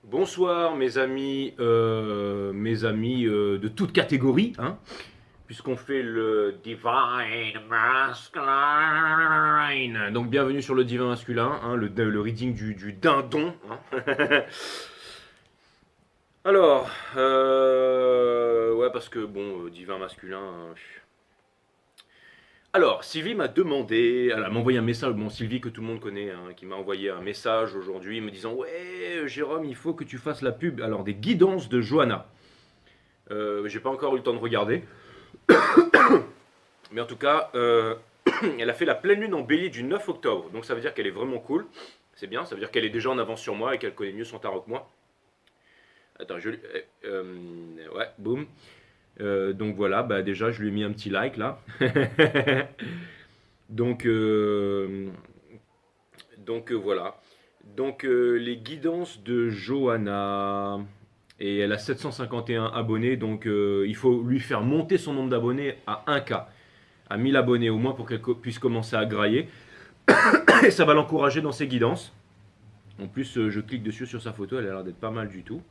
Bonsoir mes amis de toute catégorie, hein, puisqu'on fait le Divine Masculine. Donc bienvenue sur le Divin Masculin, hein, le reading du dindon. Hein. Alors, ouais parce que bon, Divin Masculin. Alors, Sylvie m'a demandé, elle m'a envoyé un message, bon Sylvie que tout le monde connaît, hein, qui m'a envoyé un message aujourd'hui me disant ouais Jérôme il faut que tu fasses la pub, alors des guidances de Johanna. J'ai pas encore eu le temps de regarder, mais en tout cas elle a fait la pleine lune en bélier du 9 octobre, donc ça veut dire qu'elle est vraiment cool, c'est bien, ça veut dire qu'elle est déjà en avance sur moi et qu'elle connaît mieux son tarot que moi. Attends, ouais, boum. Donc voilà, bah déjà je lui ai mis un petit like là. donc, voilà. Donc les guidances de Johanna. Et elle a 751 abonnés, donc il faut lui faire monter son nombre d'abonnés à 1K, à 1000 abonnés au moins pour qu'elle puisse commencer à grailler. Et ça va l'encourager dans ses guidances. En plus, je clique dessus sur sa photo, elle a l'air d'être pas mal du tout.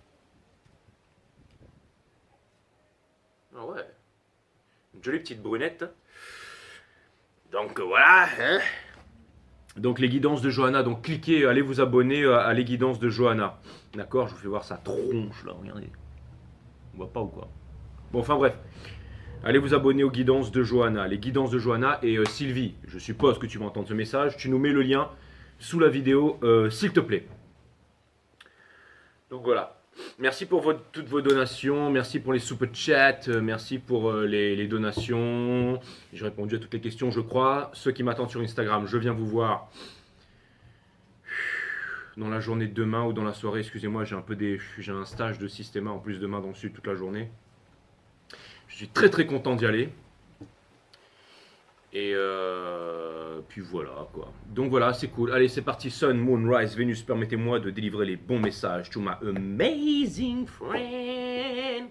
Ah ouais, une jolie petite brunette. Donc voilà, hein. Donc les guidances de Johanna, donc cliquez, allez vous abonner à les guidances de Johanna. D'accord, je vous fais voir sa tronche là, regardez. On voit pas ou quoi? Bon, enfin bref. Allez vous abonner aux guidances de Johanna. Les guidances de Johanna et Sylvie, je suppose que tu vas entendre ce message. Tu nous mets le lien sous la vidéo, s'il te plaît. Donc voilà. Merci pour toutes vos donations. Merci pour les super chats. Merci pour les donations. J'ai répondu à toutes les questions, je crois. Ceux qui m'attendent sur Instagram, je viens vous voir dans la journée de demain ou dans la soirée. Excusez-moi, j'ai un stage de systéma en plus demain dans le sud toute la journée. Je suis très très content d'y aller. Et puis voilà quoi. Donc voilà, c'est cool. Allez, c'est parti. Sun, Moon, Rise, Vénus, permettez-moi de délivrer les bons messages to my amazing friend.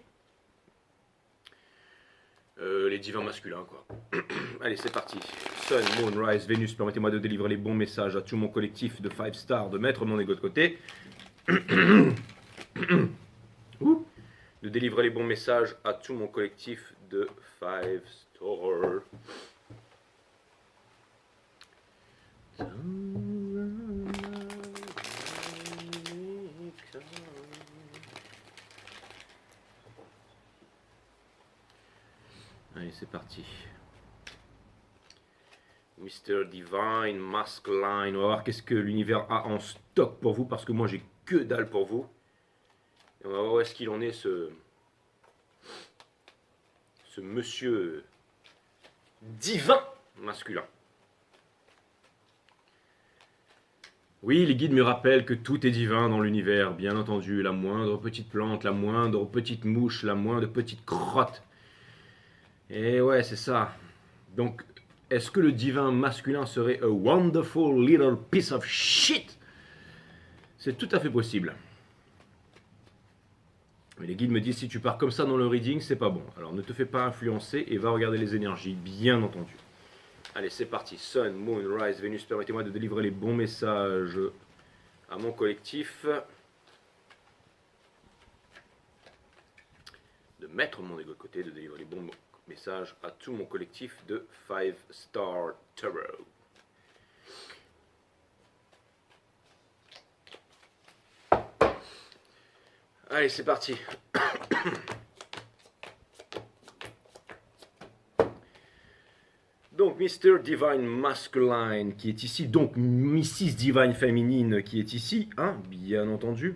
Les divins masculins quoi. Allez, c'est parti. Sun, Moon, Rise, Vénus, permettez-moi de délivrer les bons messages à tout mon collectif de 5 stars, de mettre mon ego de côté. De délivrer les bons messages à tout mon collectif de 5 stars. Allez, c'est parti. Mr. Divine Masculine. On va voir qu'est-ce que l'univers a en stock pour vous, parce que moi j'ai que dalle pour vous. Et on va voir où est-ce qu'il en est ce monsieur divin masculin. Oui, les guides me rappellent que tout est divin dans l'univers, bien entendu. La moindre petite plante, la moindre petite mouche, la moindre petite crotte. Et ouais, c'est ça. Donc, est-ce que le divin masculin serait a wonderful little piece of shit? C'est tout à fait possible. Mais les guides me disent si tu pars comme ça dans le reading, c'est pas bon. Alors ne te fais pas influencer et va regarder les énergies, bien entendu. Allez, c'est parti. Sun, Moon, Rise, Vénus, permettez-moi de délivrer les bons messages à mon collectif. De mettre mon ego de côté, de délivrer les bons messages à tout mon collectif de 5 Star Tarot. Allez, c'est parti. Donc, Mr. Divine Masculine qui est ici. Donc, Mrs. Divine Féminine qui est ici, hein, bien entendu.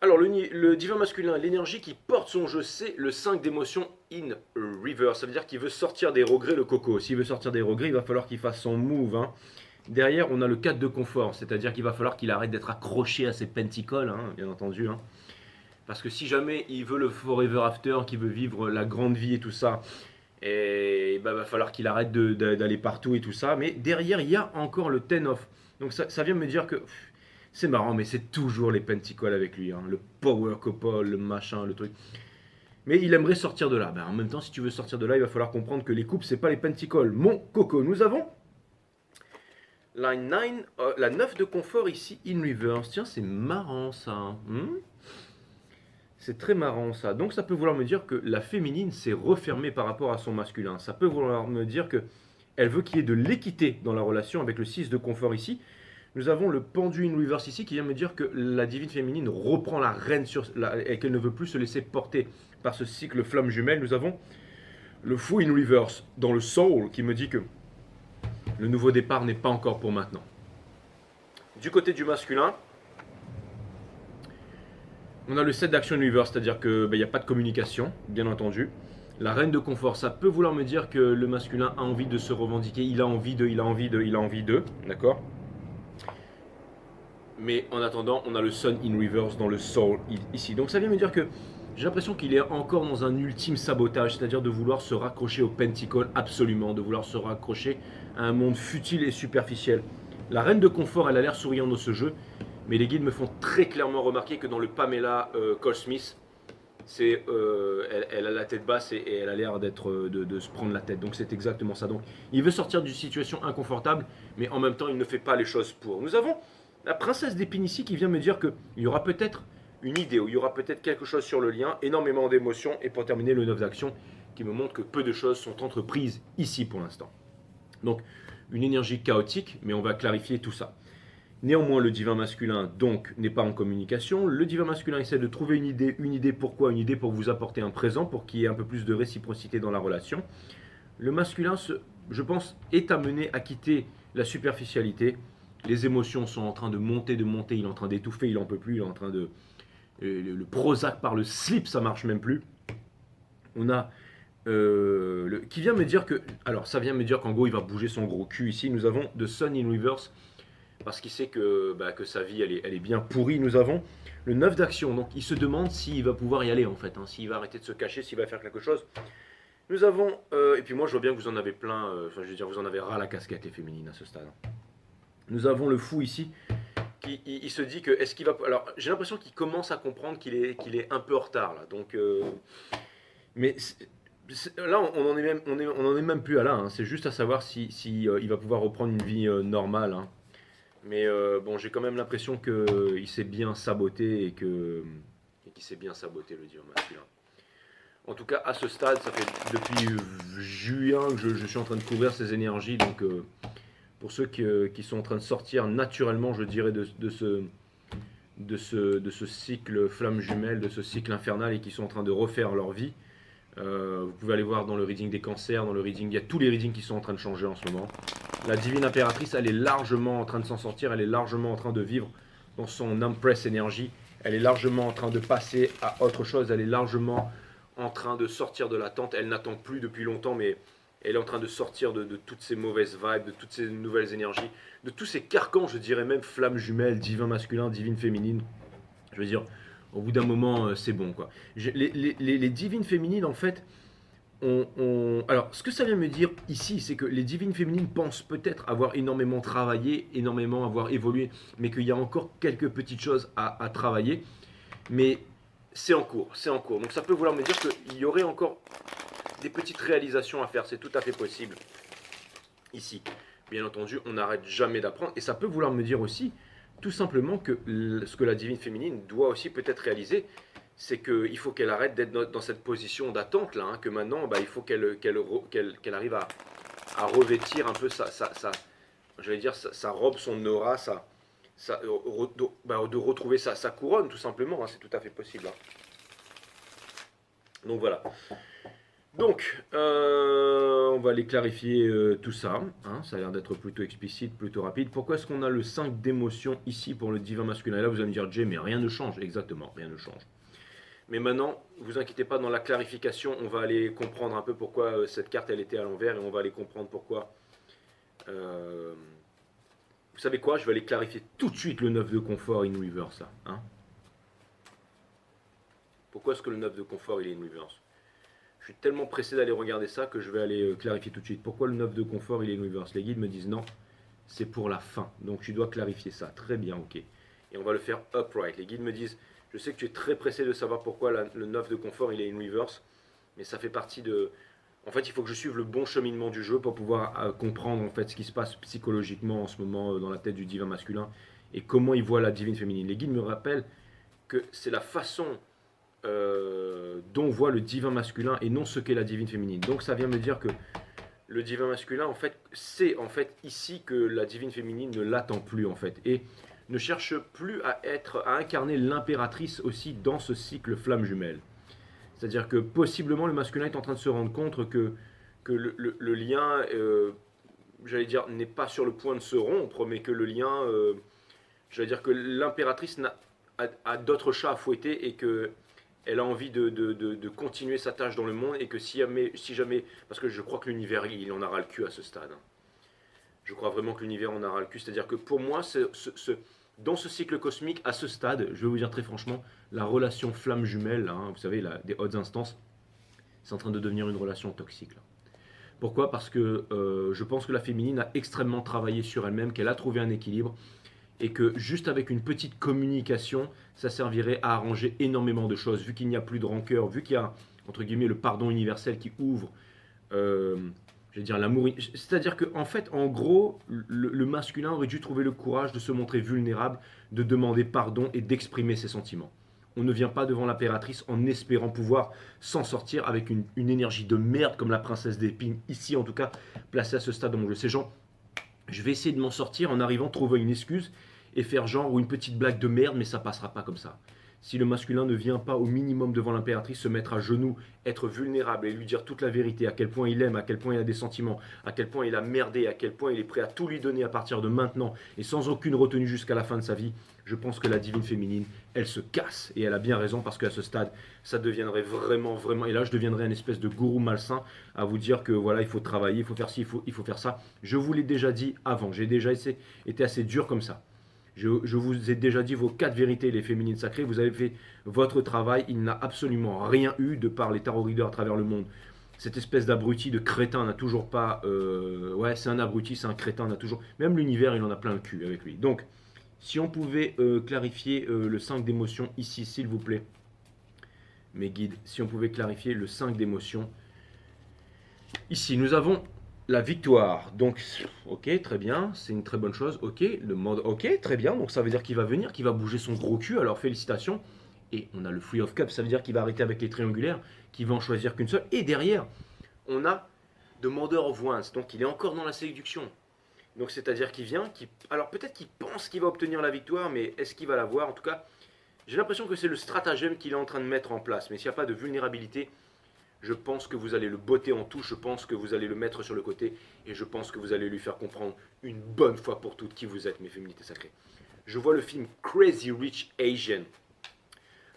Alors, le divin masculin, l'énergie qui porte son jeu, c'est le 5 d'émotion in reverse. Ça veut dire qu'il veut sortir des regrets, le coco. S'il veut sortir des regrets, il va falloir qu'il fasse son move, hein. Derrière, on a le 4 de confort, c'est-à-dire qu'il va falloir qu'il arrête d'être accroché à ses pentacles, hein, bien entendu. Hein. Parce que si jamais il veut le forever after, qu'il veut vivre la grande vie et tout ça, et bah, va falloir qu'il arrête d'aller partout et tout ça. Mais derrière, il y a encore le 10 off. Donc ça vient me dire que c'est marrant, mais c'est toujours les pentacles avec lui. Hein. Le power couple, le machin, le truc. Mais il aimerait sortir de là. Ben, en même temps, si tu veux sortir de là, il va falloir comprendre que les couples, c'est pas les pentacles. Mon coco, nous avons Line 9, la 9 de confort ici, in reverse. Tiens, c'est marrant ça. C'est très marrant ça. Donc ça peut vouloir me dire que la féminine s'est refermée par rapport à son masculin. Ça peut vouloir me dire que elle veut qu'il y ait de l'équité dans la relation avec le 6 de confort ici. Nous avons le pendu in reverse ici qui vient me dire que la divine féminine reprend la reine et qu'elle ne veut plus se laisser porter par ce cycle flamme jumelle. Nous avons le fou in reverse dans le soul qui me dit que le nouveau départ n'est pas encore pour maintenant. Du côté du masculin, on a le 7 d'action in reverse, c'est-à-dire qu'il n'y a pas de communication, bien entendu. La reine de confort, ça peut vouloir me dire que le masculin a envie de se revendiquer, il a envie de, d'accord. Mais en attendant, on a le Sun in reverse dans le soul ici. Donc ça vient me dire que j'ai l'impression qu'il est encore dans un ultime sabotage, c'est-à-dire de vouloir se raccrocher au Pentacle absolument, de vouloir se raccrocher à un monde futile et superficiel. La reine de confort, elle a l'air souriante dans ce jeu, mais les guides me font très clairement remarquer que dans le Pamela Cole Smith, elle a la tête basse et elle a l'air de se prendre la tête. Donc c'est exactement ça. Donc il veut sortir d'une situation inconfortable, mais en même temps il ne fait pas les choses pour. Nous avons la princesse d'épines ici qui vient me dire qu'il y aura peut-être une idée, ou il y aura peut-être quelque chose sur le lien, énormément d'émotions, et pour terminer le 9 d'action qui me montre que peu de choses sont entreprises ici pour l'instant. Donc une énergie chaotique, mais on va clarifier tout ça. Néanmoins, le divin masculin, donc, n'est pas en communication. Le divin masculin essaie de trouver une idée pourquoi, une idée pour vous apporter un présent, pour qu'il y ait un peu plus de réciprocité dans la relation. Le masculin, je pense, est amené à quitter la superficialité. Les émotions sont en train de monter, il est en train d'étouffer, il n'en peut plus, il est en train de... Le Prozac par le slip, ça marche même plus. On a... qui vient me dire que... Alors, ça vient me dire qu'en gros, il va bouger son gros cul ici. Nous avons The Sun in Reverse, parce qu'il sait que sa vie elle est bien pourrie. Nous avons le 9 d'action, donc il se demande s'il va pouvoir y aller en fait, s'il va arrêter de se cacher, s'il va faire quelque chose. Nous avons, et puis moi je vois bien que vous en avez plein, je veux dire vous en avez ras la casquette les féminines à ce stade. Nous avons le fou ici, qui il se dit que est-ce qu'il va... Alors j'ai l'impression qu'il commence à comprendre qu'il est un peu en retard là, donc... mais... Là, on en est même plus à là, c'est juste à savoir si il va pouvoir reprendre une vie normale. Mais bon, j'ai quand même l'impression qu'il s'est bien saboté et qu'il s'est bien saboté le dieu masculin. En tout cas, à ce stade, ça fait depuis juin que je suis en train de couvrir ces énergies. Donc, pour ceux qui sont en train de sortir naturellement, je dirais, de ce cycle flamme jumelle, de ce cycle infernal et qui sont en train de refaire leur vie, vous pouvez aller voir dans le reading des cancers, dans le reading, il y a tous les readings qui sont en train de changer en ce moment. La divine impératrice, elle est largement en train de s'en sortir, elle est largement en train de vivre dans son Empress énergie, elle est largement en train de passer à autre chose, elle est largement en train de sortir de l'attente, elle n'attend plus depuis longtemps, mais elle est en train de sortir de toutes ces mauvaises vibes, de toutes ces nouvelles énergies, de tous ces carcans, je dirais même flamme jumelle, divin masculin, divine féminine. Je veux dire, au bout d'un moment, c'est bon quoi. Les divines féminines, en fait, alors, ce que ça vient me dire ici, c'est que les divines féminines pensent peut-être avoir énormément travaillé, énormément avoir évolué, mais qu'il y a encore quelques petites choses à travailler. Mais c'est en cours, c'est en cours. Donc ça peut vouloir me dire qu'il y aurait encore des petites réalisations à faire, c'est tout à fait possible ici. Bien entendu, on n'arrête jamais d'apprendre. Et ça peut vouloir me dire aussi, tout simplement, que ce que la divine féminine doit aussi peut-être réaliser, c'est qu'il faut qu'elle arrête d'être dans cette position d'attente là, que maintenant il faut qu'elle arrive à revêtir un peu sa robe, son aura, de retrouver sa couronne tout simplement, c'est tout à fait possible. Donc voilà. Donc, on va aller clarifier tout ça. Ça a l'air d'être plutôt explicite, plutôt rapide. Pourquoi est-ce qu'on a le 5 d'émotion ici pour le divin masculin? Et là, vous allez me dire, Jay, mais rien ne change. Exactement, rien ne change. Mais maintenant, vous inquiétez pas, dans la clarification, on va aller comprendre un peu pourquoi cette carte elle était à l'envers et on va aller comprendre pourquoi. Vous savez quoi? Je vais aller clarifier tout de suite le 9 de confort in reverse là. Pourquoi est-ce que le 9 de confort il est in reverse? Je suis tellement pressé d'aller regarder ça que je vais aller clarifier tout de suite. Pourquoi le 9 de confort il est in reverse? Les guides me disent non, c'est pour la fin. Donc tu dois clarifier ça. Très bien, ok. Et on va le faire upright. Les guides me disent, je sais que tu es très pressé de savoir pourquoi le 9 de confort il est in reverse, mais ça fait partie de... En fait, il faut que je suive le bon cheminement du jeu pour pouvoir comprendre en fait ce qui se passe psychologiquement en ce moment dans la tête du divin masculin et comment il voit la divine féminine. Les guides me rappellent que c'est la façon dont on voit le divin masculin et non ce qu'est la divine féminine. Donc ça vient me dire que le divin masculin, en fait, c'est en fait ici que la divine féminine ne l'attend plus en fait et ne cherche plus à incarner l'impératrice aussi dans ce cycle flamme jumelle. C'est-à-dire que possiblement le masculin est en train de se rendre compte que le lien, j'allais dire, n'est pas sur le point de se rompre, mais que le lien, j'allais dire que l'impératrice a d'autres chats à fouetter et que elle a envie de continuer sa tâche dans le monde et que si jamais, parce que je crois que l'univers, il en aura le cul à ce stade. Hein. Je crois vraiment que l'univers en aura le cul. C'est-à-dire que pour moi, dans ce cycle cosmique, à ce stade, je vais vous dire très franchement, la relation flamme jumelle, hein, vous savez, des hautes instances, c'est en train de devenir une relation toxique. Là. Pourquoi? Parce que je pense que la féminine a extrêmement travaillé sur elle-même, qu'elle a trouvé un équilibre, et que juste avec une petite communication, ça servirait à arranger énormément de choses, vu qu'il n'y a plus de rancœur, vu qu'il y a, entre guillemets, le pardon universel qui ouvre, je vais dire, l'amour. C'est-à-dire qu'en fait, en gros, le masculin aurait dû trouver le courage de se montrer vulnérable, de demander pardon et d'exprimer ses sentiments. On ne vient pas devant l'impératrice en espérant pouvoir s'en sortir avec une énergie de merde comme la princesse d'épines, ici en tout cas, placée à ce stade dans mon jeu. Ces gens, je vais essayer de m'en sortir en arrivant à trouver une excuse et faire genre ou une petite blague de merde, mais ça passera pas comme ça. Si le masculin ne vient pas au minimum devant l'impératrice, se mettre à genoux, être vulnérable et lui dire toute la vérité, à quel point il aime, à quel point il a des sentiments, à quel point il a merdé, à quel point il est prêt à tout lui donner à partir de maintenant et sans aucune retenue jusqu'à la fin de sa vie, je pense que la divine féminine, elle se casse. Et elle a bien raison parce qu'à ce stade, ça deviendrait vraiment, et là je deviendrais une espèce de gourou malsain à vous dire que voilà, il faut travailler, il faut faire ci, il faut faire ça. Je vous l'ai déjà dit avant, j'ai déjà été assez dur comme ça. Je vous ai déjà dit vos 4 vérités, les féminines sacrées. Vous avez fait votre travail. Il n'a absolument rien eu de par les tarot readers à travers le monde. Cette espèce d'abruti, de crétin n'a toujours pas... ouais, c'est un abruti, c'est un crétin, n'a toujours... Même l'univers, il en a plein le cul avec lui. Donc, si on pouvait clarifier le 5 d'émotions ici, s'il vous plaît. Mes guides, si on pouvait clarifier le 5 d'émotions. Ici, nous avons la victoire. Donc, ok, très bien, c'est une très bonne chose. Ok, le mode, ok, très bien. Donc, ça veut dire qu'il va venir, qu'il va bouger son gros cul. Alors, félicitations. Et on a le Free of Cups, ça veut dire qu'il va arrêter avec les triangulaires, qu'il va en choisir qu'une seule. Et derrière, on a The Mother of Wands. Donc, il est encore dans la séduction. Donc, c'est-à-dire qu'il vient, alors peut-être qu'il pense qu'il va obtenir la victoire, mais est-ce qu'il va l'avoir? En tout cas, j'ai l'impression que c'est le stratagème qu'il est en train de mettre en place. Mais s'il n'y a pas de vulnérabilité, je pense que vous allez le botter en touche, je pense que vous allez le mettre sur le côté, et je pense que vous allez lui faire comprendre une bonne fois pour toutes qui vous êtes, mes féminités sacrées. Je vois le film Crazy Rich Asian.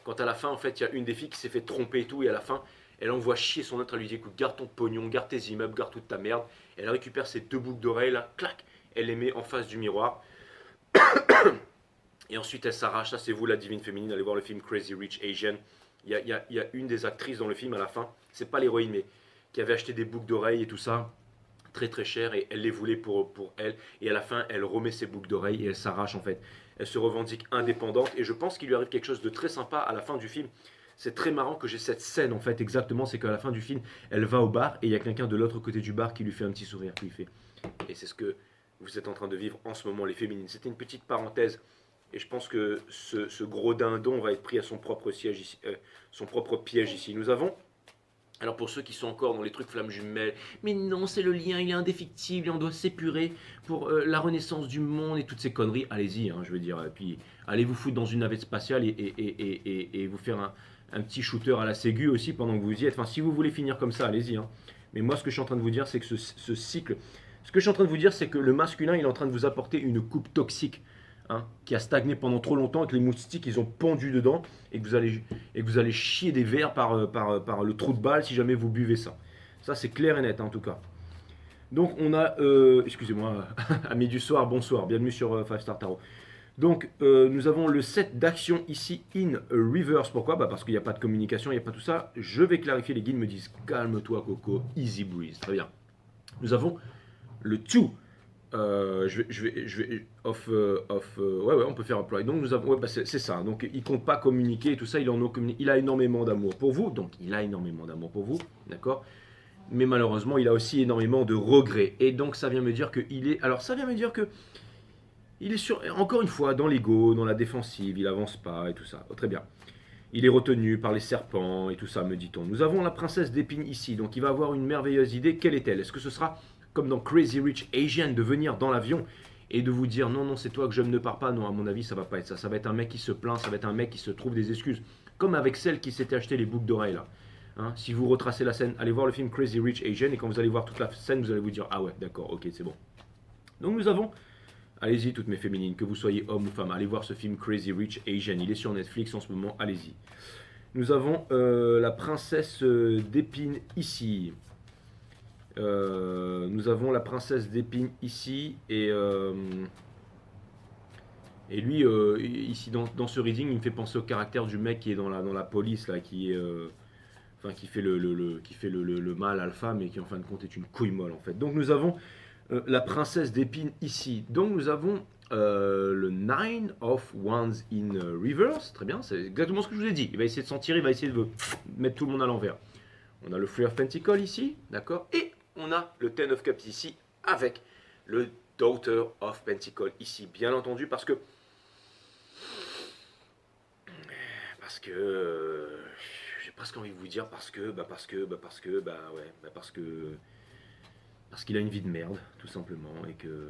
Quand à la fin, en fait, il y a une des filles qui s'est fait tromper et tout, et à la fin, elle envoie chier son autre, elle lui dit, écoute, garde ton pognon, garde tes immeubles, garde toute ta merde. Et elle récupère ses 2 boucles d'oreilles, là, clac, elle les met en face du miroir. Et ensuite, elle s'arrache, ça c'est vous la divine féminine, allez voir le film Crazy Rich Asian. Il y a une des actrices dans le film à la fin, c'est pas l'héroïne, mais qui avait acheté des boucles d'oreilles et tout ça, très très cher, et elle les voulait pour elle. Et à la fin, elle remet ses boucles d'oreilles et elle s'arrache en fait. Elle se revendique indépendante, et je pense qu'il lui arrive quelque chose de très sympa à la fin du film. C'est très marrant que j'ai cette scène en fait, exactement, c'est qu'à la fin du film, elle va au bar, et il y a quelqu'un de l'autre côté du bar qui lui fait un petit sourire, qui lui fait. Et c'est ce que vous êtes en train de vivre en ce moment, les féminines. C'était une petite parenthèse. Et je pense que ce gros dindon va être pris à son propre siège ici, son propre piège ici. Nous avons, alors pour ceux qui sont encore dans les trucs flammes jumelles, mais non, c'est le lien, il est indéfectible, et on doit s'épurer pour la renaissance du monde et toutes ces conneries. Allez-y, hein, je veux dire. Et puis allez vous foutre dans une navette spatiale et vous faire un petit shooter à la Ségu aussi pendant que vous y êtes. Enfin, si vous voulez finir comme ça, allez-y. Hein. Mais moi, ce que je suis en train de vous dire, c'est que ce cycle, ce que je suis en train de vous dire, c'est que le masculin, il est en train de vous apporter une coupe toxique. Hein, qui a stagné pendant trop longtemps et que les moustiques ils ont pendu dedans et que vous allez chier des vers par le trou de balle si jamais vous buvez ça. Ça c'est clair et net hein, en tout cas. Donc on a, excusez-moi, amis du soir, bonsoir, bienvenue sur 5 Star Tarot. Donc nous avons le set d'action ici in reverse. Pourquoi? Parce qu'il n'y a pas de communication, il n'y a pas tout ça. Je vais clarifier, les guides me disent calme-toi Coco, easy breeze, très bien. Nous avons le 2. Ouais, on peut faire apply. Donc nous avons, ouais, c'est ça. Donc il compte pas communiquer et tout ça. Il a énormément d'amour pour vous. Donc il a énormément d'amour pour vous, d'accord. mais malheureusement, il a aussi énormément de regrets. Et donc, ça vient me dire qu'il est. Alors, ça vient me dire que il est encore une fois dans l'ego, dans la défensive, il avance pas et tout ça. Oh, très bien. Il est retenu par les serpents et tout ça, me dit-on. Nous avons la princesse d'épines ici, donc il va avoir une merveilleuse idée. Quelle est-elle? Est-ce que ce sera comme dans Crazy Rich Asian de venir dans l'avion et de vous dire non, non, c'est toi que je ne pars pas? Non, à mon avis, ça va pas être ça. Ça va être un mec qui se plaint, ça va être un mec qui se trouve des excuses. Comme avec celle qui s'était acheté les boucles d'oreilles là. Hein, si vous retracez la scène, allez voir le film Crazy Rich Asian et quand vous allez voir toute la scène, vous allez vous dire ah ouais, d'accord, ok, c'est bon. Donc nous avons, allez-y toutes mes féminines, que vous soyez homme ou femme, allez voir ce film Crazy Rich Asian. Il est sur Netflix en ce moment, allez-y. Nous avons la princesse d'épines ici. Nous avons la princesse d'épines ici et lui ici dans ce reading il me fait penser au caractère du mec qui est dans la police là qui est enfin qui fait le mal alpha mais qui en fin de compte est une couille molle en fait. Donc nous avons la princesse d'épines ici. Donc nous avons le Nine of Wands in Reverse. Très bien, c'est exactement ce que je vous ai dit. Il va essayer de s'en tirer, il va essayer de mettre tout le monde à l'envers. On a le Three of Pentacles ici, d'accord? Et on a le Ten of Cups ici avec le Daughter of Pentacles ici, bien entendu, parce que j'ai presque envie de vous dire parce qu'il a une vie de merde, tout simplement, et que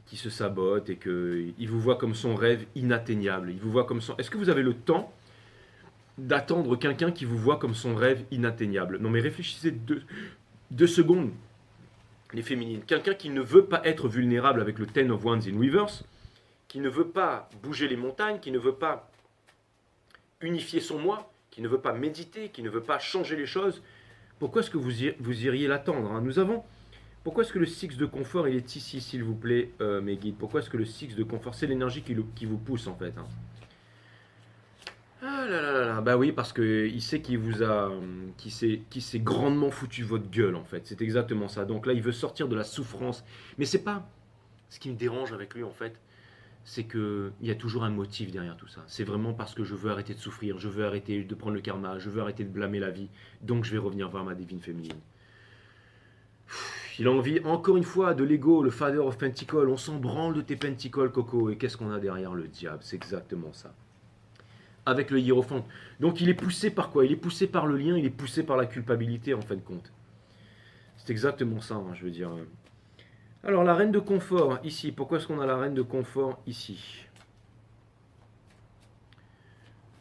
qui se sabote et qu'il vous voit comme son rêve inatteignable. Il vous voit comme son. Est-ce que vous avez le temps d'attendre quelqu'un qui vous voit comme son rêve inatteignable? Non mais réfléchissez deux secondes, les féminines. Quelqu'un qui ne veut pas être vulnérable avec le Ten of Wands in Reverse, qui ne veut pas bouger les montagnes, qui ne veut pas unifier son moi, qui ne veut pas méditer, qui ne veut pas changer les choses. Pourquoi est-ce que vous iriez l'attendre, hein? Nous avons. Pourquoi est-ce que le Six de confort il est ici, s'il vous plaît, mes guides? Pourquoi est-ce que le Six de confort, c'est l'énergie qui vous pousse en fait, hein? Ah là là là là, bah oui, parce qu'il sait qu'il vous a, qu'il s'est grandement foutu votre gueule en fait. C'est exactement ça. Donc là, il veut sortir de la souffrance. Mais c'est pas ce qui me dérange avec lui en fait, c'est que il y a toujours un motif derrière tout ça. C'est vraiment parce que je veux arrêter de souffrir, je veux arrêter de prendre le karma, je veux arrêter de blâmer la vie. Donc je vais revenir voir ma divine féminine. Il a envie, encore une fois, de l'ego, le Father of Pentacles. On s'en branle de tes Pentacles, Coco. Et qu'est-ce qu'on a derrière? Le diable, c'est exactement ça. Avec le hiérophante. Donc il est poussé par quoi? Il est poussé par le lien, il est poussé par la culpabilité, en fin de compte. C'est exactement ça, hein, je veux dire. Alors, la reine de confort, ici. Pourquoi est-ce qu'on a la reine de confort ici?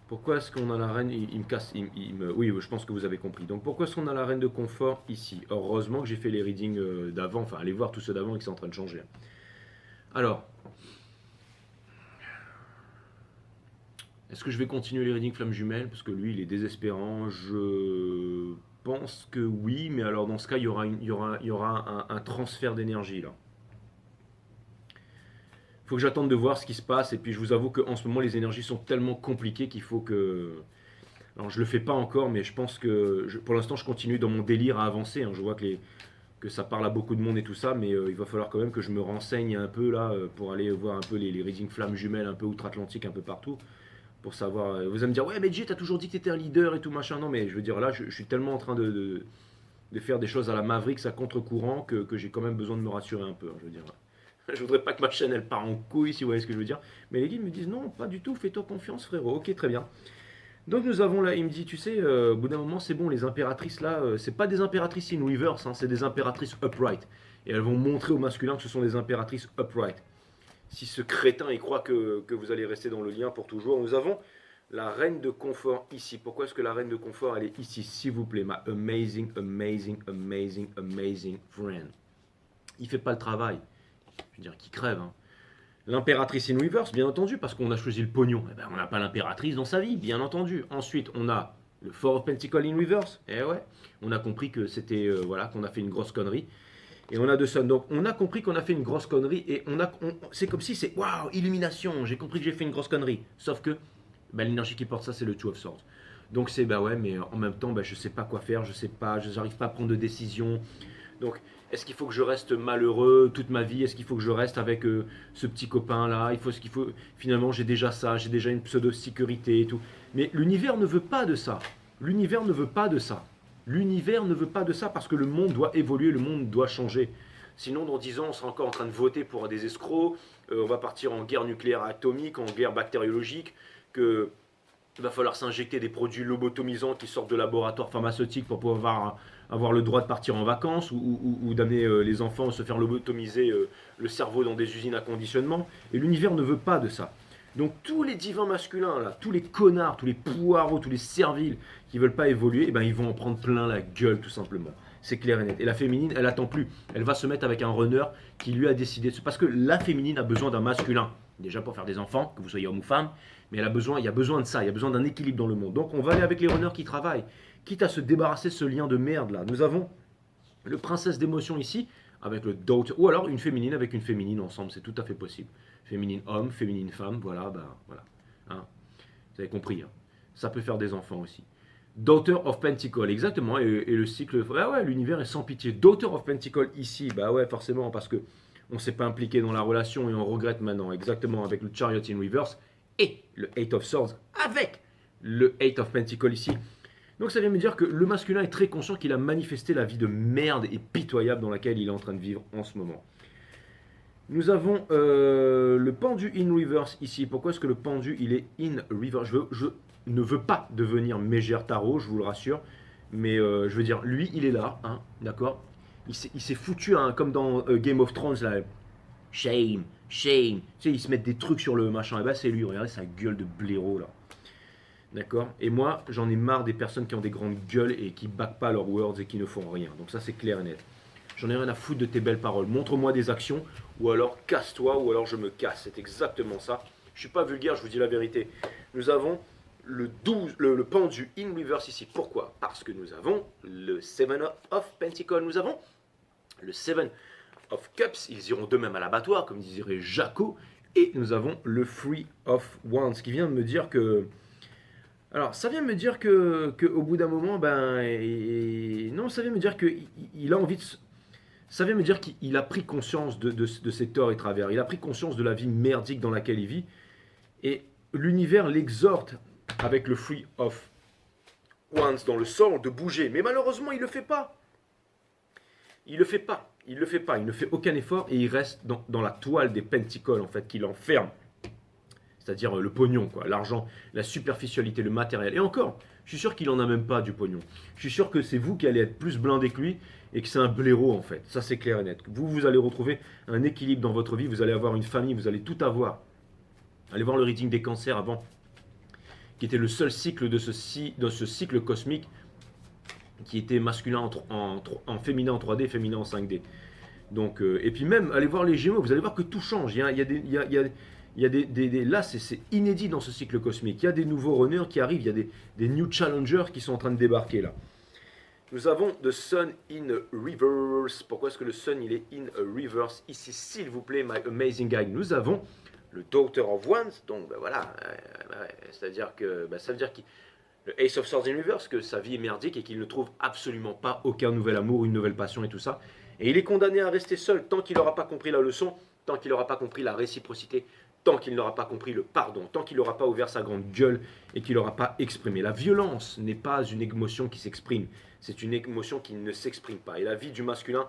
Pourquoi est-ce qu'on a la reine, il me casse, oui, je pense que vous avez compris. Donc pourquoi est-ce qu'on a la reine de confort ici? Heureusement que j'ai fait les readings d'avant, enfin allez voir tous ceux d'avant et que c'est en train de changer. Alors, est-ce que je vais continuer les readings flammes jumelles? Parce que lui, il est désespérant. Je pense que oui, mais alors dans ce cas, il y aura un transfert d'énergie là. Il faut que j'attende de voir ce qui se passe. Et puis je vous avoue qu'en ce moment, les énergies sont tellement compliquées qu'il faut que... Alors je le fais pas encore, mais je pense que pour l'instant, je continue dans mon délire à avancer, hein. Je vois que ça parle à beaucoup de monde et tout ça, mais il va falloir quand même que je me renseigne un peu là pour aller voir un peu les readings flammes jumelles un peu outre-Atlantique, un peu partout. Pour savoir... vous allez me dire, ouais, mais Jay, t'as toujours dit que t'étais un leader et tout machin. Non, mais je veux dire, là, je suis tellement en train de faire des choses à la Mavericks, à contre-courant, que j'ai quand même besoin de me rassurer un peu, hein, je veux dire. Je voudrais pas que ma chaîne elle part en couille, si vous voyez ce que je veux dire. Mais les guides me disent non, pas du tout, fais-toi confiance, frérot. Ok, très bien. Donc nous avons là, il me dit, tu sais, au bout d'un moment, c'est bon, les impératrices là, c'est pas des impératrices in reverse, hein, c'est des impératrices upright. Et elles vont montrer au masculin que ce sont des impératrices upright. Si ce crétin il croit que vous allez rester dans le lien pour toujours, nous avons la reine de confort ici. Pourquoi est-ce que la reine de confort elle est ici, s'il vous plaît, ma amazing, amazing, amazing, amazing friend. Il fait pas le travail. Je veux dire, qui crève, hein. L'impératrice in reverse, bien entendu, parce qu'on a choisi le pognon. Eh ben, on n'a pas l'impératrice dans sa vie, bien entendu. Ensuite, on a le Four of Pentacles in reverse. Eh ouais, on a compris que c'était, voilà, qu'on a fait une grosse connerie. Et on a deux sons. Donc, on a compris qu'on a fait une grosse connerie. Et c'est comme si c'est, waouh, illumination, j'ai compris que j'ai fait une grosse connerie. Sauf que, ben, l'énergie qui porte ça, c'est le Two of Swords. Donc, c'est, bah ouais, mais en même temps, ben, je sais pas quoi faire, je n'arrive pas à prendre de décision. Donc, est-ce qu'il faut que je reste malheureux toute ma vie? Est-ce qu'il faut que je reste avec ce petit copain-là? Finalement, j'ai déjà ça, j'ai déjà une pseudo-sécurité et tout. Mais l'univers ne veut pas de ça. L'univers ne veut pas de ça. L'univers ne veut pas de ça parce que le monde doit évoluer, le monde doit changer. Sinon, dans 10 ans, on sera encore en train de voter pour des escrocs, on va partir en guerre nucléaire atomique, en guerre bactériologique, que il va falloir s'injecter des produits lobotomisants qui sortent de laboratoires pharmaceutiques pour pouvoir avoir le droit de partir en vacances ou d'amener les enfants à se faire lobotomiser le cerveau dans des usines à conditionnement. Et l'univers ne veut pas de ça. Donc tous les divins masculins, là, tous les connards, tous les poireaux, tous les serviles qui ne veulent pas évoluer, eh ben, ils vont en prendre plein la gueule tout simplement. C'est clair et net. Et la féminine, elle attend plus. Elle va se mettre avec un runner qui lui a décidé de se... Parce que la féminine a besoin d'un masculin. Déjà pour faire des enfants, que vous soyez homme ou femme. Mais il y a besoin de ça, il y a besoin d'un équilibre dans le monde. Donc on va aller avec les runners qui travaillent. Quitte à se débarrasser de ce lien de merde là. Nous avons le princesse d'émotion ici, avec le daughter. Ou alors une féminine avec une féminine ensemble, c'est tout à fait possible. Féminine homme, féminine femme, voilà, bah voilà. Hein. Vous avez compris. Hein. Ça peut faire des enfants aussi. Daughter of Pentacle, exactement, et le cycle, ah ouais, l'univers est sans pitié. Daughter of Pentacle ici, bah ouais, forcément, parce que on s'est pas impliqué dans la relation et on regrette maintenant, exactement, avec le Chariot in Reverse et le Eight of Swords avec le Eight of Pentacle ici. Donc ça vient me dire que le masculin est très conscient qu'il a manifesté la vie de merde et pitoyable dans laquelle il est en train de vivre en ce moment. Nous avons le pendu in reverse ici. Pourquoi est-ce que le pendu il est in reverse? Je ne veux pas devenir Mégère Tarot, je vous le rassure. Mais je veux dire, lui, il est là, hein, d'accord. Il s'est foutu, hein, comme dans Game of Thrones, là. Shame, shame. Tu sais, ils se mettent des trucs sur le machin. Et bah, c'est lui, regardez sa gueule de blaireau, là. D'accord. Et moi, j'en ai marre des personnes qui ont des grandes gueules et qui backent pas leurs words et qui ne font rien. Donc ça, c'est clair et net. J'en ai rien à foutre de tes belles paroles. Montre-moi des actions, ou alors casse-toi, ou alors je me casse. C'est exactement ça. Je suis pas vulgaire, je vous dis la vérité. Nous avons le pendu in reverse ici. Pourquoi? Parce que nous avons le Seven of Pentacles. Nous avons le Seven of Cups. Ils iront d'eux-mêmes à l'abattoir, comme dirait Jaco. Et nous avons le Three of Wands, qui vient de me dire que... Alors, ça vient me dire que au bout d'un moment, non, ça vient me dire qu'il a envie de... Ça vient me dire qu'il a pris conscience de ses torts et travers. Il a pris conscience de la vie merdique dans laquelle il vit. Et l'univers l'exhorte avec le Three of Wands dans le sort de bouger. Mais malheureusement, il ne le fait pas. Il ne le fait pas. Il ne le fait pas. Il ne fait aucun effort et il reste dans la toile des Pentacles, en fait, qui l'enferme. C'est-à-dire le pognon, quoi, l'argent, la superficialité, le matériel. Et encore, je suis sûr qu'il n'en a même pas du pognon. Je suis sûr que c'est vous qui allez être plus blindé que lui et que c'est un blaireau en fait. Ça c'est clair et net. Vous allez retrouver un équilibre dans votre vie, vous allez avoir une famille, vous allez tout avoir. Allez voir le reading des cancers avant, qui était le seul cycle de ce cycle cosmique qui était masculin en féminin en 3D, féminin en 5D. Donc, et puis même, allez voir les Gémeaux, vous allez voir que tout change. Là, c'est inédit dans ce cycle cosmique. Il y a des nouveaux runners qui arrivent, il y a des new challengers qui sont en train de débarquer là. Nous avons The Sun in Reverse. Pourquoi est-ce que le Sun il est in Reverse ici, s'il vous plaît, my amazing guy? Nous avons le Daughter of Wands. Donc voilà, c'est-à-dire que ça veut dire qu'il le Ace of Swords in Reverse, que sa vie est merdique et qu'il ne trouve absolument pas aucun nouvel amour, une nouvelle passion et tout ça. Et il est condamné à rester seul tant qu'il n'aura pas compris la leçon, tant qu'il n'aura pas compris la réciprocité, tant qu'il n'aura pas compris le pardon, tant qu'il n'aura pas ouvert sa grande gueule et qu'il n'aura pas exprimé. La violence n'est pas une émotion qui s'exprime, c'est une émotion qui ne s'exprime pas. Et la vie du masculin,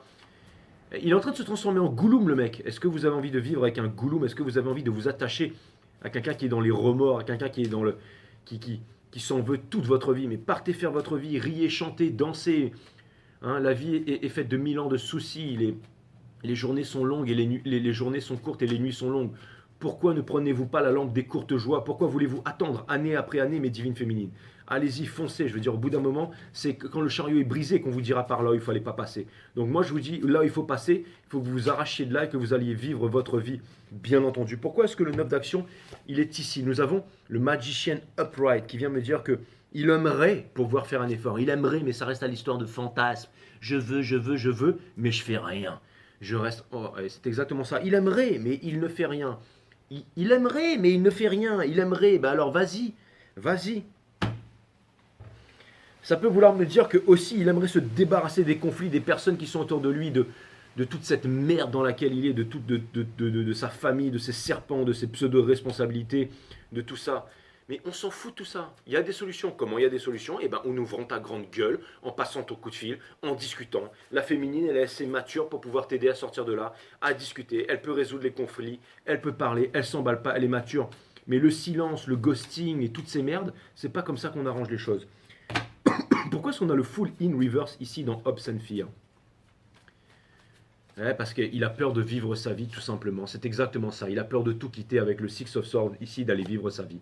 il est en train de se transformer en Gollum, le mec. Est-ce que vous avez envie de vivre avec un Gollum? Est-ce que vous avez envie de vous attacher à quelqu'un qui est dans les remords, à quelqu'un qui est dans le... qui s'en veut toute votre vie? Mais partez faire votre vie, riez, chantez, dansez. Hein, la vie est faite de 1000 ans de soucis. Les journées sont longues et les journées sont courtes et les nuits sont longues. Pourquoi ne prenez-vous pas la lampe des courtes joies? Pourquoi voulez-vous attendre année après année, mes divines féminines? Allez-y, foncez. Je veux dire, au bout d'un moment, c'est quand le chariot est brisé qu'on vous dira par là où il ne fallait pas passer. Donc moi, je vous dis, là où il faut passer, il faut que vous vous arrachiez de là et que vous alliez vivre votre vie, bien entendu. Pourquoi est-ce que le 9 d'action, il est ici? Nous avons le Magician Upright qui vient me dire que il aimerait pouvoir faire un effort. Il aimerait, mais ça reste à l'histoire de fantasme. Je veux, mais je fais rien. Je reste... Oh, c'est exactement ça. Il aimerait, mais il ne fait rien. Il aimerait, mais il ne fait rien. Il aimerait, alors vas-y. Ça peut vouloir me dire que aussi il aimerait se débarrasser des conflits, des personnes qui sont autour de lui, de toute cette merde dans laquelle il est, de sa famille, de ses serpents, de ses pseudo-responsabilités, de tout ça. Mais on s'en fout de tout ça. Il y a des solutions. Comment il y a des solutions? Eh ben, en ouvrant ta grande gueule, en passant ton coup de fil, en discutant. La féminine, elle est assez mature pour pouvoir t'aider à sortir de là, à discuter. Elle peut résoudre les conflits, elle peut parler, elle s'emballe pas, elle est mature. Mais le silence, le ghosting et toutes ces merdes, c'est pas comme ça qu'on arrange les choses. Pourquoi est-ce qu'on a le full in reverse ici dans Hopes and Fear? Ouais, parce qu'il a peur de vivre sa vie tout simplement. C'est exactement ça. Il a peur de tout quitter avec le Six of Swords ici, d'aller vivre sa vie.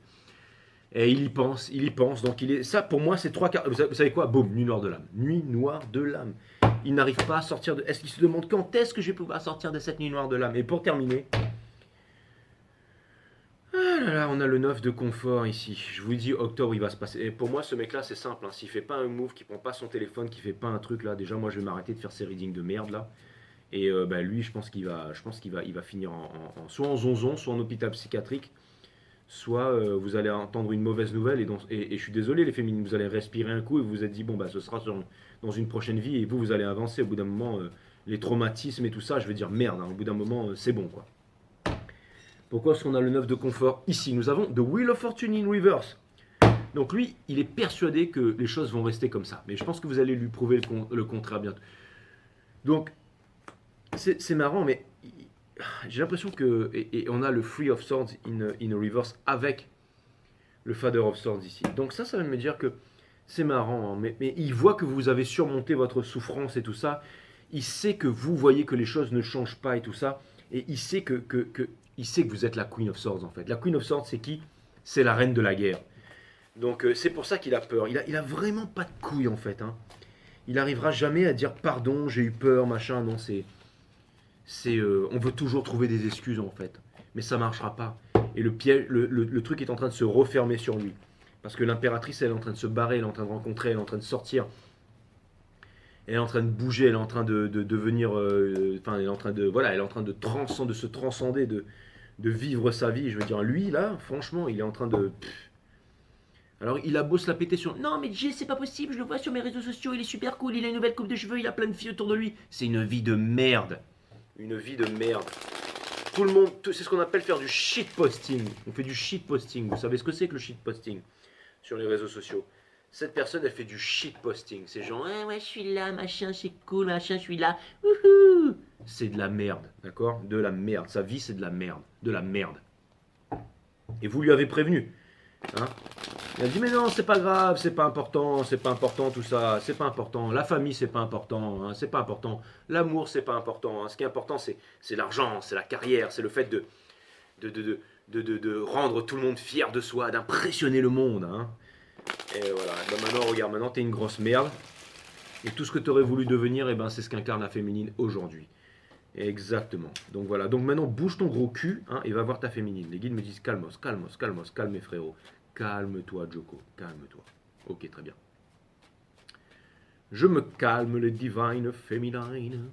Et il y pense, il y pense. Donc il est, ça pour moi c'est trois cartes. Vous savez quoi? Boum, nuit noire de l'âme. Nuit noire de l'âme. Il n'arrive pas à sortir de. Est-ce qu'il se demande quand est-ce que je vais pouvoir sortir de cette nuit noire de l'âme? Et pour terminer, ah là là, on a le 9 de confort ici. Je vous dis octobre il va se passer. Et pour moi ce mec-là c'est simple. Hein. S'il fait pas un move, qui prend pas son téléphone, qui fait pas un truc là, déjà moi je vais m'arrêter de faire ces readings de merde là. Et bah, lui je pense il va finir soit en zonzon, soit en hôpital psychiatrique. Soit vous allez entendre une mauvaise nouvelle et je suis désolé les féminines, vous allez respirer un coup et vous vous êtes dit bon bah ce sera dans une prochaine vie et vous allez avancer au bout d'un moment les traumatismes et tout ça, je vais dire merde, hein, au bout d'un moment c'est bon quoi. Pourquoi est-ce qu'on a le 9 de confort ici? Nous avons The Wheel of Fortune in Reverse. Donc lui, il est persuadé que les choses vont rester comme ça. Mais je pense que vous allez lui prouver le contraire bientôt. Donc c'est marrant mais j'ai l'impression que. Et on a le Free of Swords in reverse avec le Father of Swords ici. Donc ça va me dire que c'est marrant, hein, mais il voit que vous avez surmonté votre souffrance et tout ça. Il sait que vous voyez que les choses ne changent pas et tout ça. Et il sait il sait que vous êtes la Queen of Swords en fait. La Queen of Swords, c'est qui? C'est la reine de la guerre. Donc c'est pour ça qu'il a peur. Il a vraiment pas de couilles en fait. Hein. Il n'arrivera jamais à dire pardon, j'ai eu peur, machin. Non, on veut toujours trouver des excuses en fait, mais ça marchera pas. Et le piège, le truc est en train de se refermer sur lui, parce que l'impératrice elle est en train de se barrer, elle est en train de rencontrer, elle est en train de sortir, elle est en train de bouger, elle est en train de devenir, enfin elle est en train de, voilà, elle est en train de se transcender, de vivre sa vie. Je veux dire, lui là, franchement, il est en train de. Alors il a beau se la péter sur. Non mais Jay, c'est pas possible, je le vois sur mes réseaux sociaux, il est super cool, il a une nouvelle coupe de cheveux, il a plein de filles autour de lui. C'est une vie de merde. Une vie de merde. Tout le monde, c'est ce qu'on appelle faire du shitposting. On fait du shitposting. Vous savez ce que c'est que le shitposting sur les réseaux sociaux? Cette personne, elle fait du shitposting. C'est genre, ouais, je suis là, machin, c'est cool, machin, je suis là. Wouhou. C'est de la merde, d'accord? De la merde. Sa vie, c'est de la merde. De la merde. Et vous lui avez prévenu. Hein? Il a dit mais non, c'est pas grave, c'est pas important tout ça, c'est pas important. La famille, c'est pas important, hein, c'est pas important. L'amour, c'est pas important. Hein. Ce qui est important, c'est l'argent, c'est la carrière, c'est le fait de rendre tout le monde fier de soi, d'impressionner le monde. Hein. Et voilà, ben maintenant, regarde, maintenant t'es une grosse merde. Et tout ce que tu aurais voulu devenir, eh ben, c'est ce qu'incarne la féminine aujourd'hui. Exactement. Donc voilà, donc maintenant bouge ton gros cul hein, et va voir ta féminine. Les guides me disent calmos, calmos, calmos, calme mes frérots. Calme-toi, Joko, calme-toi. Ok, très bien. Je me calme, les divine féminines.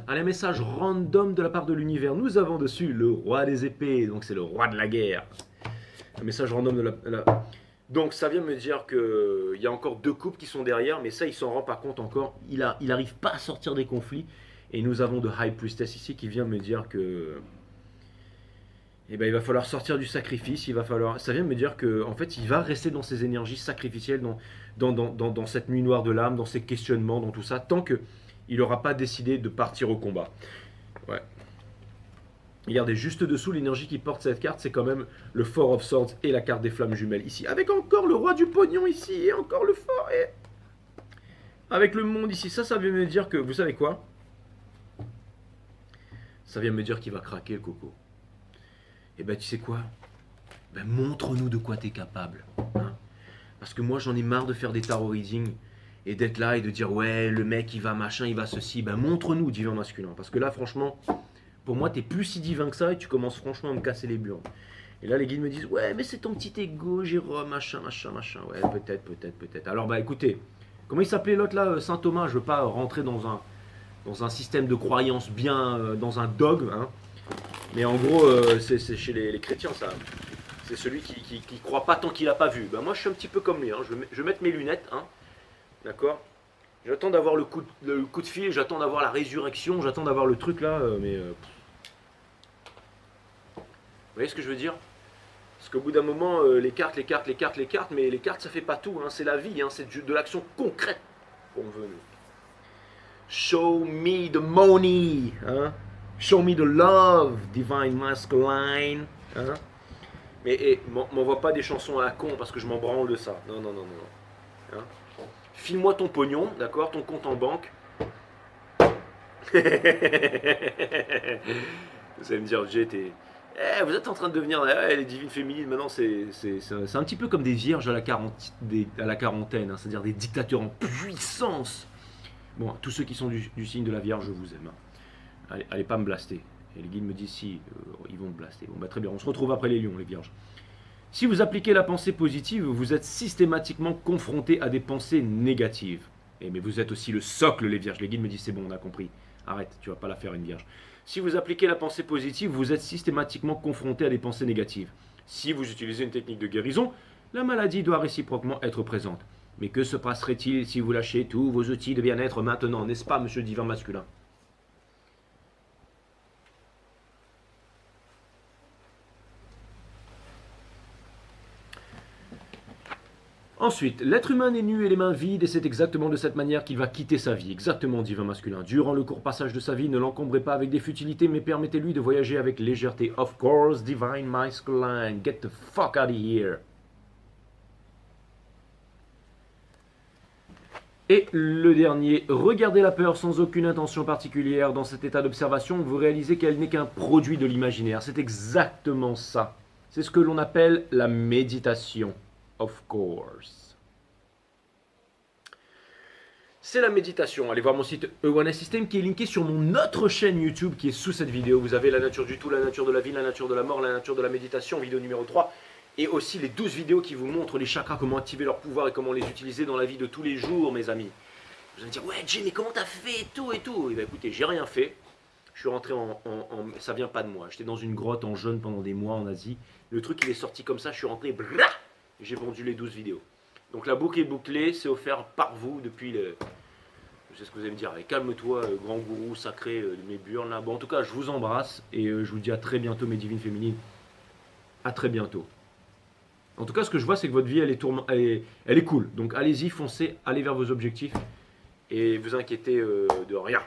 Allez, message random de la part de l'univers. Nous avons dessus le roi des épées, donc c'est le roi de la guerre. Un message random de la. Donc ça vient me dire qu'il y a encore 2 couples qui sont derrière, mais ça il s'en rend pas compte encore. Il arrive pas à sortir des conflits. Et nous avons de High Priestess ici qui vient me dire que eh ben, il va falloir sortir du sacrifice, ça vient me dire que en fait, il va rester dans ses énergies sacrificielles, dans cette nuit noire de l'âme, dans ses questionnements, dans tout ça, tant qu'il n'aura pas décidé de partir au combat. Ouais. Regardez, juste dessous, l'énergie qui porte cette carte, c'est quand même le Four of Swords et la carte des flammes jumelles ici. Avec encore le roi du pognon ici, et encore le fort, et avec le monde ici. Ça vient me dire que, vous savez quoi? Ça vient me dire qu'il va craquer le coco. Et ben tu sais quoi? Ben montre-nous de quoi t'es capable. Hein, parce que moi j'en ai marre de faire des tarot readings et d'être là et de dire ouais le mec il va machin, il va ceci. Ben montre-nous divin masculin. Parce que là franchement, pour moi t'es plus si divin que ça et tu commences franchement à me casser les burnes. Et là les guides me disent ouais mais c'est ton petit ego Jérôme, machin. Ouais peut-être. Alors bah écoutez, comment il s'appelait l'autre là, Saint Thomas? Je veux pas rentrer dans un système de croyance bien, dans un dogme. Hein. Mais en gros, c'est chez les chrétiens, ça. C'est celui qui croit pas tant qu'il a pas vu. Ben moi, je suis un petit peu comme lui. Hein. Je vais mettre mes lunettes. Hein. D'accord? J'attends d'avoir le coup de fil, j'attends d'avoir la résurrection, j'attends d'avoir le truc là. Vous voyez ce que je veux dire? Parce qu'au bout d'un moment, les cartes, mais les cartes, ça fait pas tout. Hein. C'est la vie, hein. C'est de l'action concrète qu'on veut. Nous. Show me the money. Hein. Show me the love, divine masculine. Hein. Mais m'envoie pas des chansons à la con parce que je m'en branle de ça. Non, non, non, non. Hein. File-moi ton pognon, d'accord, ton compte en banque. Vous allez me dire, Jay, vous êtes en train de devenir les divines féminines. Maintenant, c'est un petit peu comme des vierges à la quarantaine, hein, c'est-à-dire des dictateurs en puissance. Bon, tous ceux qui sont du signe de la Vierge, je vous aime. Hein. Allez pas me blaster. Et les guides me disent si, ils vont me blaster. Bon, bah très bien, on se retrouve après les lions, les vierges. Si vous appliquez la pensée positive, vous êtes systématiquement confronté à des pensées négatives. Mais vous êtes aussi le socle, les vierges. Les guides me disent c'est bon, on a compris. Arrête, tu vas pas la faire une vierge. Si vous appliquez la pensée positive, vous êtes systématiquement confronté à des pensées négatives. Si vous utilisez une technique de guérison, la maladie doit réciproquement être présente. Mais que se passerait-il si vous lâchez tous vos outils de bien-être maintenant, n'est-ce pas, monsieur le divin masculin? Ensuite, l'être humain est nu et les mains vides et c'est exactement de cette manière qu'il va quitter sa vie. Exactement, divin masculin. Durant le court passage de sa vie, ne l'encombrez pas avec des futilités, mais permettez-lui de voyager avec légèreté. Of course, divine masculine, get the fuck out of here. Et le dernier, regardez la peur sans aucune intention particulière. Dans cet état d'observation, vous réalisez qu'elle n'est qu'un produit de l'imaginaire. C'est exactement ça. C'est ce que l'on appelle la méditation. Of course. C'est la méditation. Allez voir mon site Ewana System qui est linké sur mon autre chaîne YouTube qui est sous cette vidéo. Vous avez la nature du tout, la nature de la vie, la nature de la mort, la nature de la méditation, vidéo numéro 3. Et aussi les 12 vidéos qui vous montrent les chakras, comment activer leur pouvoir et comment les utiliser dans la vie de tous les jours, mes amis. Vous allez me dire, ouais Jay, mais comment t'as fait et tout et tout. Et bien écoutez, j'ai rien fait. Je suis rentré ça vient pas de moi. J'étais dans une grotte en jeûne pendant des mois en Asie. Le truc il est sorti comme ça, je suis rentré, et j'ai vendu les 12 vidéos. Donc la boucle est bouclée, c'est offert par vous depuis le... Je sais ce que vous allez me dire, allez, calme-toi, grand gourou sacré de mes burnes là. Bon, en tout cas, je vous embrasse et je vous dis à très bientôt, mes divines féminines. À très bientôt. En tout cas, ce que je vois, c'est que votre vie, elle est cool. Donc allez-y, foncez, allez vers vos objectifs et vous inquiétez de rien.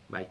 Bye.